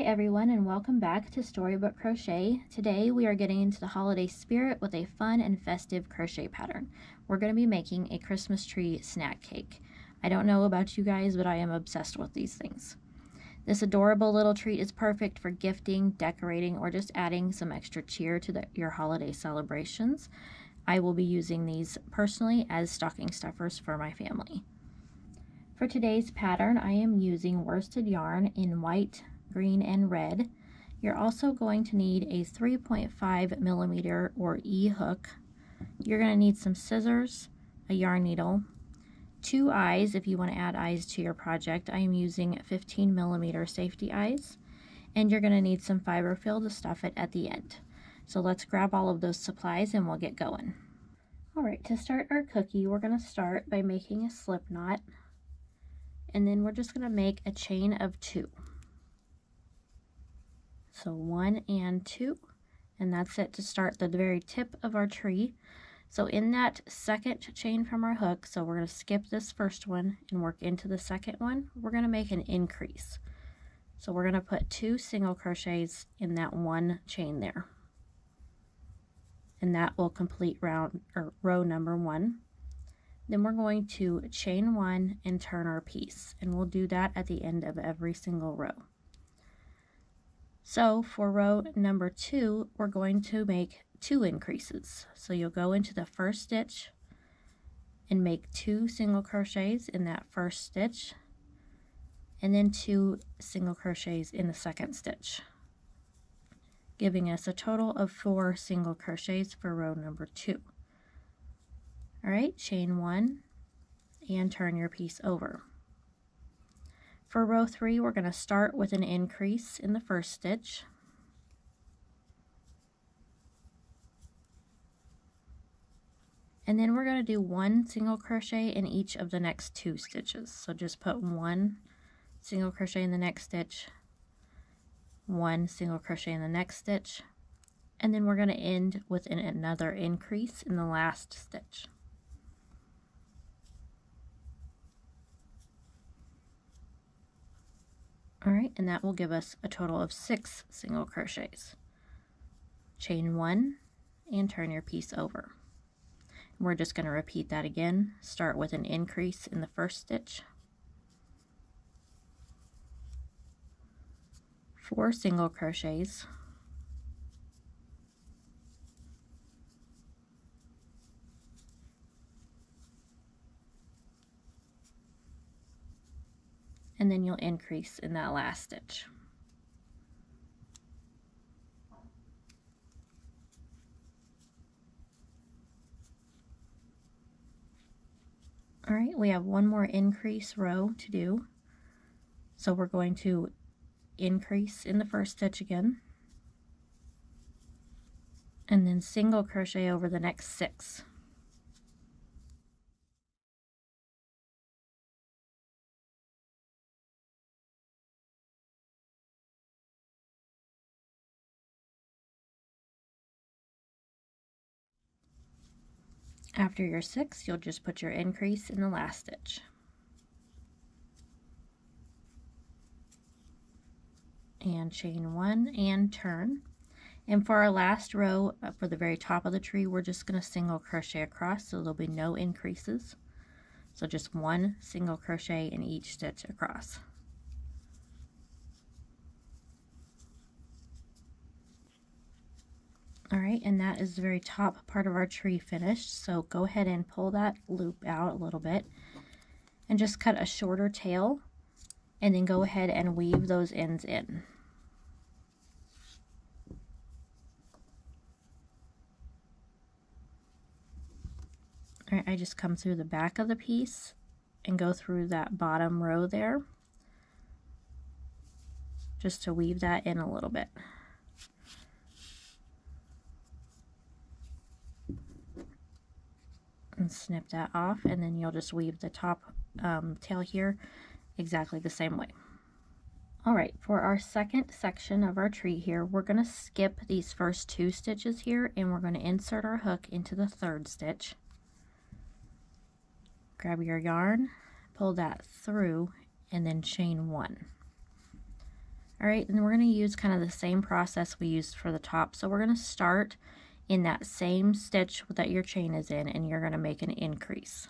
Hi everyone, and welcome back to Storybook Crochet. Today we are getting into the holiday spirit with a fun and festive crochet pattern. We're going to be making a Christmas tree snack cake. I don't know about you guys, but I am obsessed with these things. This adorable little treat is perfect for gifting, decorating, or just adding some extra cheer to your holiday celebrations. I will be using these personally as stocking stuffers for my family. For today's pattern, I am using worsted yarn in white, green, and red. You're also going to need a 3.5 millimeter or E hook. You're going to need some scissors, a yarn needle, 2 eyes if you want to add eyes to your project. I am using 15 millimeter safety eyes, and you're going to need some fiber fill to stuff it at the end. So let's grab all of those supplies and we'll get going. Alright, to start our cookie, we're going to start by making a slip knot, and then we're just going to make a chain of 2. So 1 and 2, and that's it to start the very tip of our tree. So in that second chain from our hook, so we're going to skip this first one and work into the second one, we're going to make an increase. So we're going to put 2 single crochets in that one chain there. And that will complete row number 1. Then we're going to chain 1 and turn our piece, and we'll do that at the end of every single row. So for row number 2, we're going to make 2 increases. So you'll go into the first stitch and make 2 single crochets in that first stitch, and then 2 single crochets in the second stitch, giving us a total of 4 single crochets for row number 2. Alright, chain 1 and turn your piece over. For row 3, we're going to start with an increase in the first stitch. And then we're going to do 1 single crochet in each of the next 2 stitches. So just put 1 single crochet in the next stitch, 1 single crochet in the next stitch, and then we're going to end with another increase in the last stitch. Alright, and that will give us a total of 6 single crochets. Chain 1 and turn your piece over. We're just going to repeat that again. Start with an increase in the first stitch, 4 single crochets, and then you'll increase in that last stitch. Alright, we have one more increase row to do. So we're going to increase in the first stitch again, and then single crochet over the next 6. After your 6, you'll just put your increase in the last stitch. And chain 1 and turn. And for our last row, for the very top of the tree, we're just going to single crochet across, so there'll be no increases. So just 1 single crochet in each stitch across. Alright, and that is the very top part of our tree finished, so go ahead and pull that loop out a little bit and just cut a shorter tail, and then go ahead and weave those ends in. Alright, I just come through the back of the piece and go through that bottom row there just to weave that in a little bit. And snip that off, and then you'll just weave the top tail here exactly the same way. Alright, for our second section of our tree here, we're going to skip these first 2 stitches here, and we're going to insert our hook into the 3rd stitch. Grab your yarn, pull that through, and then chain 1. All right, and we're going to use kind of the same process we used for the top. So we're going to start in that same stitch that your chain is in, and you're going to make an increase.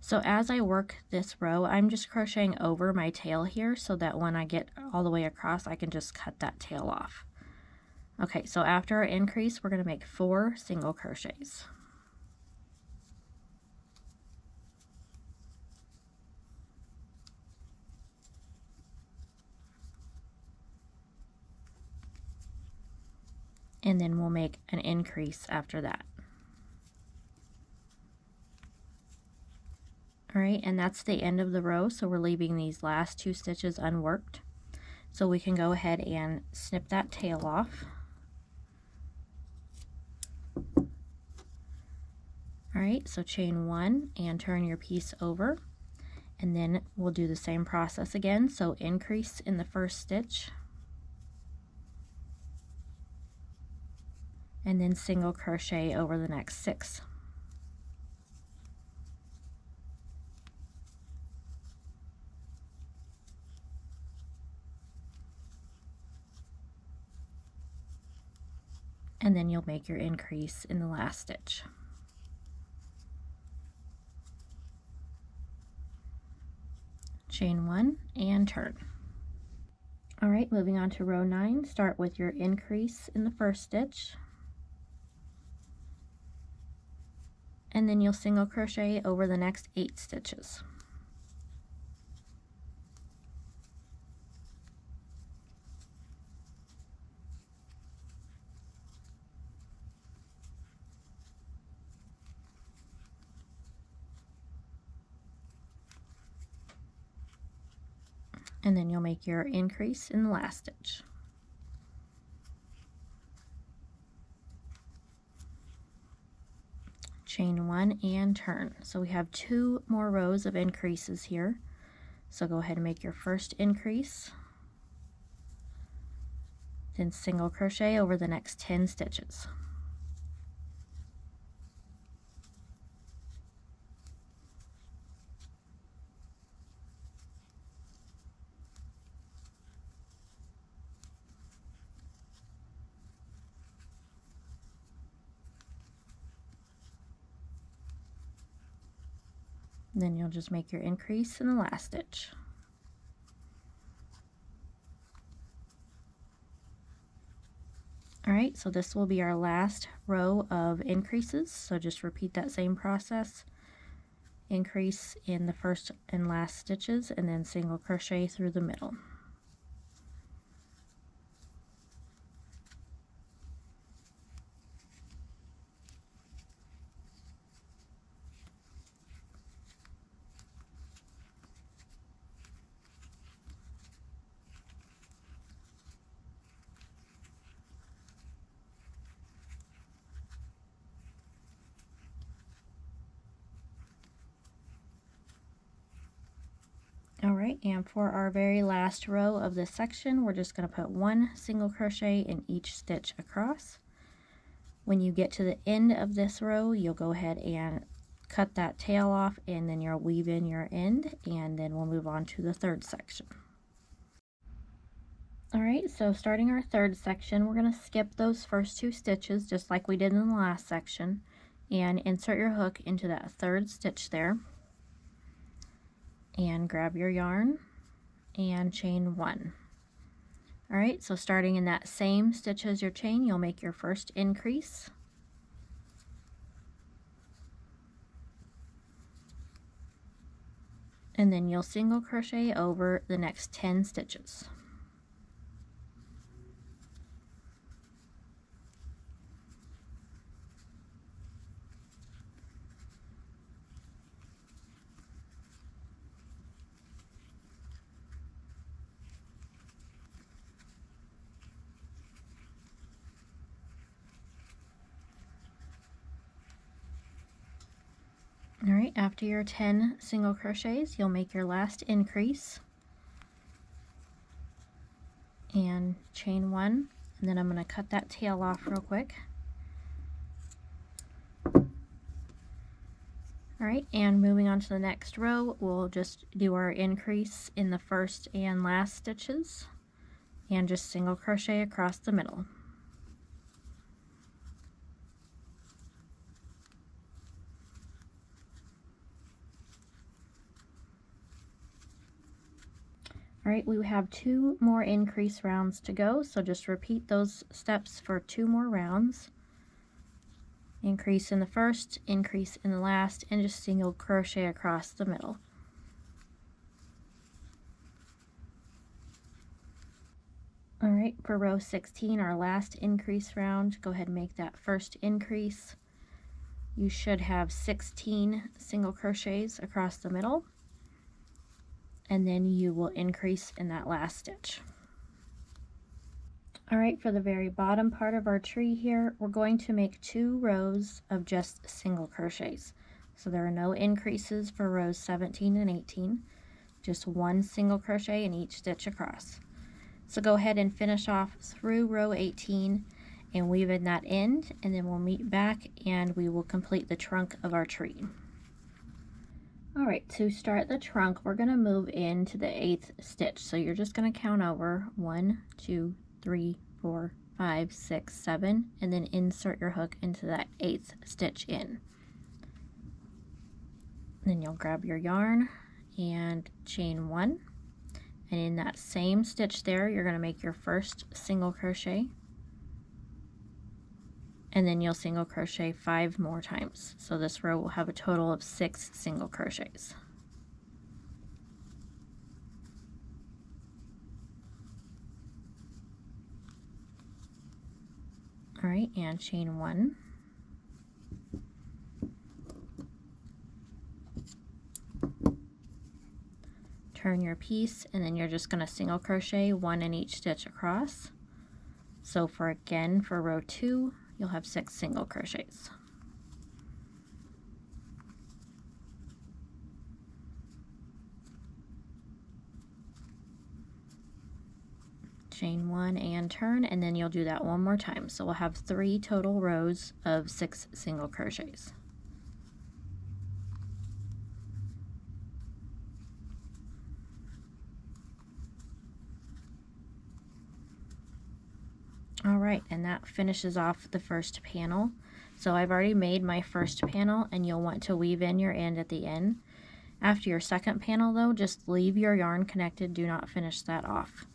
So as I work this row, I'm just crocheting over my tail here so that when I get all the way across, I can just cut that tail off. Okay, so after our increase, we're going to make 4 single crochets. And then we'll make an increase after that. All right, and that's the end of the row, so we're leaving these last 2 stitches unworked. So we can go ahead and snip that tail off. All right, so chain 1 and turn your piece over, and then we'll do the same process again. So increase in the first stitch, and then single crochet over the next 6. And then you'll make your increase in the last stitch. Chain 1 and turn. All right, moving on to row 9, start with your increase in the first stitch, and then you'll single crochet over the next 8 stitches. And then you'll make your increase in the last stitch. Chain 1 and turn. So we have 2 more rows of increases here. So go ahead and make your first increase, then single crochet over the next 10 stitches. And then you'll just make your increase in the last stitch. All right, so this will be our last row of increases. So just repeat that same process. Increase in the first and last stitches, and then single crochet through the middle. All right, and for our very last row of this section, we're just going to put 1 single crochet in each stitch across. When you get to the end of this row, you'll go ahead and cut that tail off, and then you'll weave in your end, and then we'll move on to the third section. All right, so starting our third section, we're going to skip those first 2 stitches just like we did in the last section, and insert your hook into that third stitch there, and grab your yarn and chain 1. All right, so starting in that same stitch as your chain, you'll make your first increase, and then you'll single crochet over the next 10 stitches. All right, after your 10 single crochets, you'll make your last increase and chain 1, and then I'm going to cut that tail off real quick. All right, and moving on to the next row, we'll just do our increase in the first and last stitches and just single crochet across the middle. All right, we have 2 more increase rounds to go, so just repeat those steps for 2 more rounds. Increase in the first, increase in the last, and just single crochet across the middle. All right, for row 16, our last increase round, go ahead and make that first increase. You should have 16 single crochets across the middle, and then you will increase in that last stitch. All right, for the very bottom part of our tree here, we're going to make 2 rows of just single crochets. So there are no increases for rows 17 and 18, just 1 single crochet in each stitch across. So go ahead and finish off through row 18 and weave in that end, and then we'll meet back and we will complete the trunk of our tree. All right, to start the trunk, we're going to move into the 8th stitch. So you're just going to count over 1, 2, 3, 4, 5, 6, 7, and then insert your hook into that 8th stitch in. Then you'll grab your yarn and chain 1, and in that same stitch there, you're going to make your first single crochet, and then you'll single crochet 5 more times. So this row will have a total of 6 single crochets. All right, and chain 1. Turn your piece, and then you're just going to single crochet 1 in each stitch across. So for row 2, you'll have 6 single crochets. Chain 1 and turn, and then you'll do that 1 more time. So we'll have 3 total rows of 6 single crochets. All right, and that finishes off the first panel. So I've already made my first panel, and you'll want to weave in your end at the end. After your second panel though, just leave your yarn connected, do not finish that off.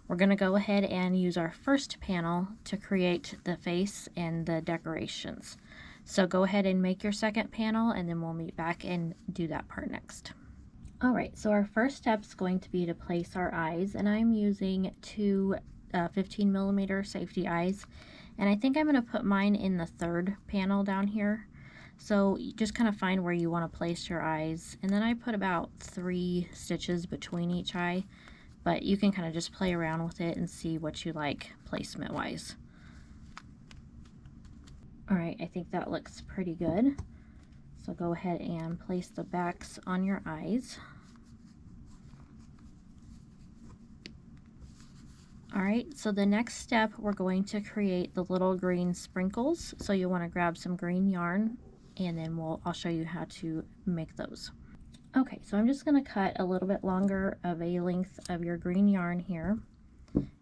We're going to go ahead and use our first panel to create the face and the decorations. So go ahead and make your second panel, and then we'll meet back and do that part next. Alright, so our first step is going to be to place our eyes, and I'm using 2 15mm safety eyes, and I think I'm going to put mine in the 3rd panel down here. So you just kind of find where you want to place your eyes, and then I put about 3 stitches between each eye, but you can kind of just play around with it and see what you like placement wise. Alright, I think that looks pretty good. So go ahead and place the backs on your eyes. Alright, so the next step, we're going to create the little green sprinkles. So you'll want to grab some green yarn, and then I'll show you how to make those. Okay, so I'm just going to cut a little bit longer of a length of your green yarn here,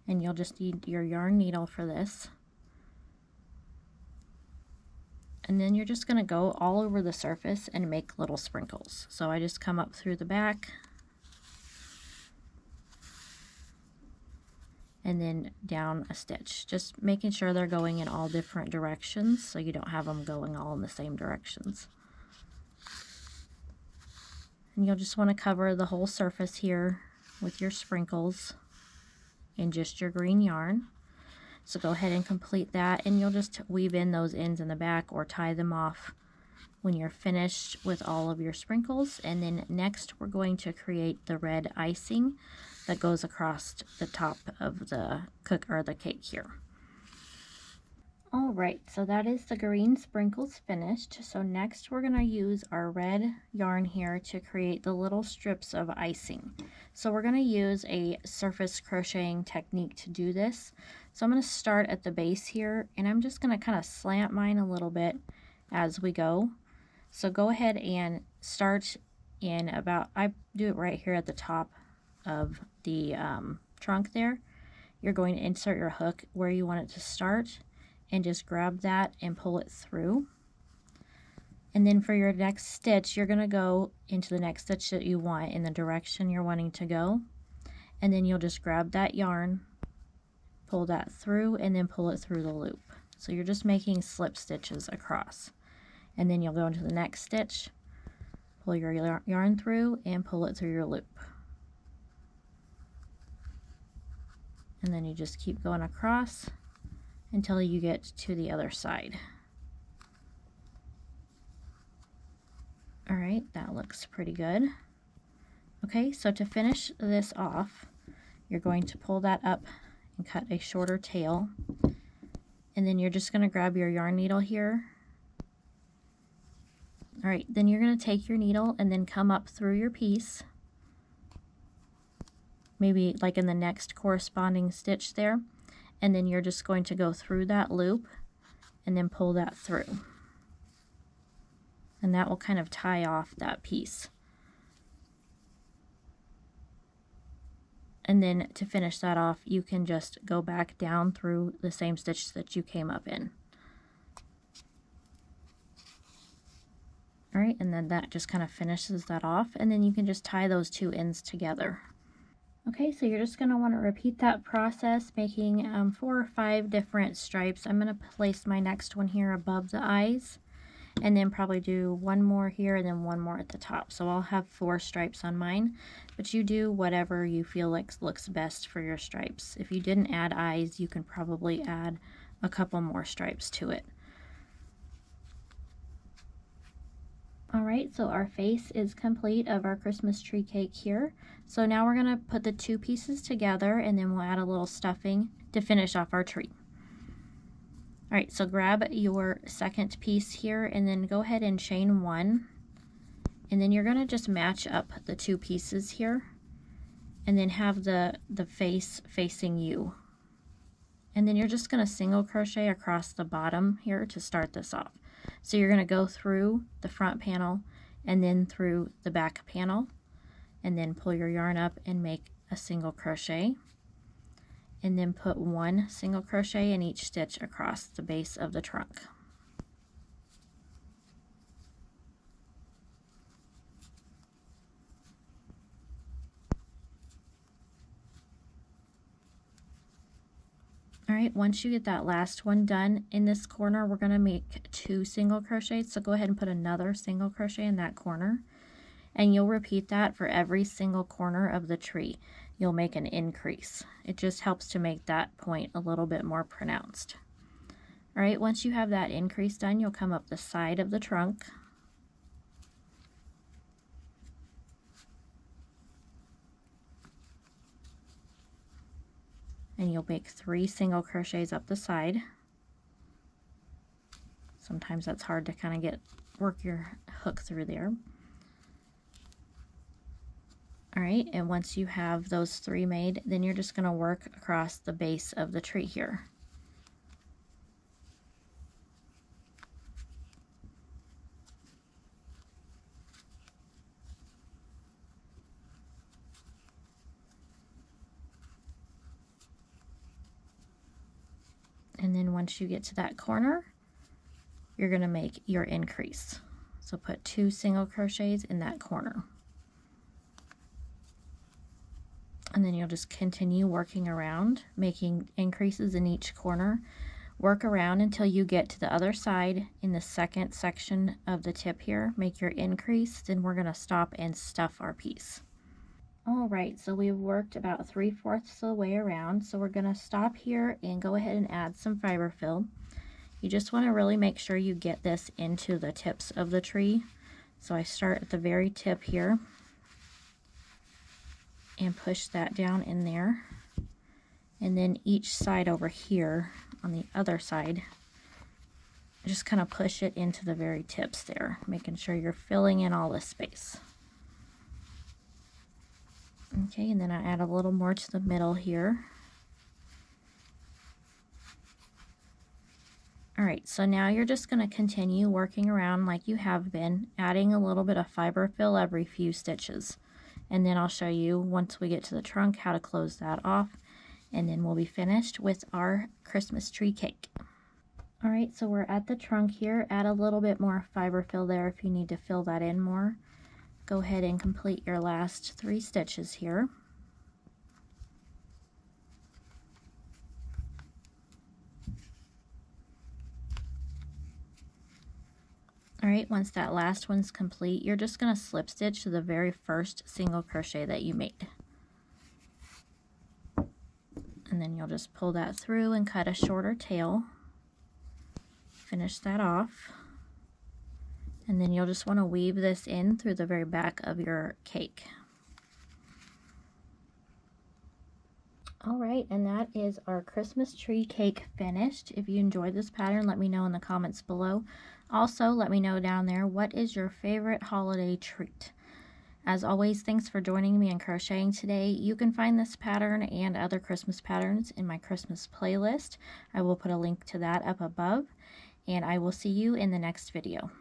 and you'll just need your yarn needle for this. And then you're just going to go all over the surface and make little sprinkles. So I just come up through the back, and then down a stitch, just making sure they're going in all different directions so you don't have them going all in the same directions. And you'll just want to cover the whole surface here with your sprinkles and just your green yarn. So go ahead and complete that, and you'll just weave in those ends in the back or tie them off when you're finished with all of your sprinkles. And then next we're going to create the red icing that goes across the top of the cake here. Alright, so that is the green sprinkles finished. So next we're going to use our red yarn here to create the little strips of icing. So we're going to use a surface crocheting technique to do this. So I'm going to start at the base here, and I'm just going to kind of slant mine a little bit as we go. So go ahead and start in about, I do it right here at the top of the trunk there. You're going to insert your hook where you want it to start and just grab that and pull it through. And then for your next stitch, you're going to go into the next stitch that you want in the direction you're wanting to go. And then you'll just grab that yarn, pull that through, and then pull it through the loop. So you're just making slip stitches across. And then you'll go into the next stitch, pull your yarn through, and pull it through your loop. And then you just keep going across until you get to the other side. All right, that looks pretty good. Okay, so to finish this off, you're going to pull that up and cut a shorter tail. And then you're just going to grab your yarn needle here. All right, then you're going to take your needle and then come up through your piece, maybe like in the next corresponding stitch there, and then you're just going to go through that loop and then pull that through. And that will kind of tie off that piece. And then to finish that off, you can just go back down through the same stitch that you came up in. All right, and then that just kind of finishes that off, and then you can just tie those two ends together. Okay, so you're just going to want to repeat that process, making 4 or 5 different stripes. I'm going to place my next one here above the eyes, and then probably do one more here and then one more at the top. So I'll have 4 stripes on mine, but you do whatever you feel like looks best for your stripes. If you didn't add eyes, you can probably add a couple more stripes to it. All right, so our face is complete of our Christmas tree cake here. So now we're gonna put the 2 pieces together, and then we'll add a little stuffing to finish off our tree. All right, so grab your second piece here and then go ahead and chain 1. And then you're gonna just match up the 2 pieces here and then have the face facing you. And then you're just gonna single crochet across the bottom here to start this off. So you're going to go through the front panel and then through the back panel, and then pull your yarn up and make a single crochet, and then put 1 single crochet in each stitch across the base of the trunk. All right, once you get that last one done in this corner, we're going to make 2 single crochets. So go ahead and put another single crochet in that corner, and you'll repeat that for every single corner of the tree. You'll make an increase. It just helps to make that point a little bit more pronounced. All right, once you have that increase done, you'll come up the side of the trunk. And you'll make 3 single crochets up the side. Sometimes that's hard to kind of work your hook through there. All right, and once you have those 3 made, then you're just going to work across the base of the tree here. And then once you get to that corner, you're going to make your increase. So put 2 single crochets in that corner. And then you'll just continue working around, making increases in each corner. Work around until you get to the other side in the second section of the tip here. Make your increase, then we're going to stop and stuff our piece. All right, so we've worked about 3/4 of the way around, so we're going to stop here and go ahead and add some fiber fill. You just want to really make sure you get this into the tips of the tree. So I start at the very tip here and push that down in there, and then each side over here on the other side, just kind of push it into the very tips there, making sure you're filling in all the space. Okay, and then I add a little more to the middle here. Alright, so now you're just going to continue working around like you have been, adding a little bit of fiber fill every few stitches. And then I'll show you, once we get to the trunk, how to close that off. And then we'll be finished with our Christmas tree cake. Alright, so we're at the trunk here. Add a little bit more fiber fill there if you need to fill that in more. Go ahead and complete your last 3 stitches here. Alright, once that last one's complete, you're just going to slip stitch to the very first single crochet that you made. And then you'll just pull that through and cut a shorter tail. Finish that off. And then you'll just want to weave this in through the very back of your cake. Alright, and that is our Christmas tree cake finished. If you enjoyed this pattern, let me know in the comments below. Also, let me know down there, what is your favorite holiday treat? As always, thanks for joining me in crocheting today. You can find this pattern and other Christmas patterns in my Christmas playlist. I will put a link to that up above, and I will see you in the next video.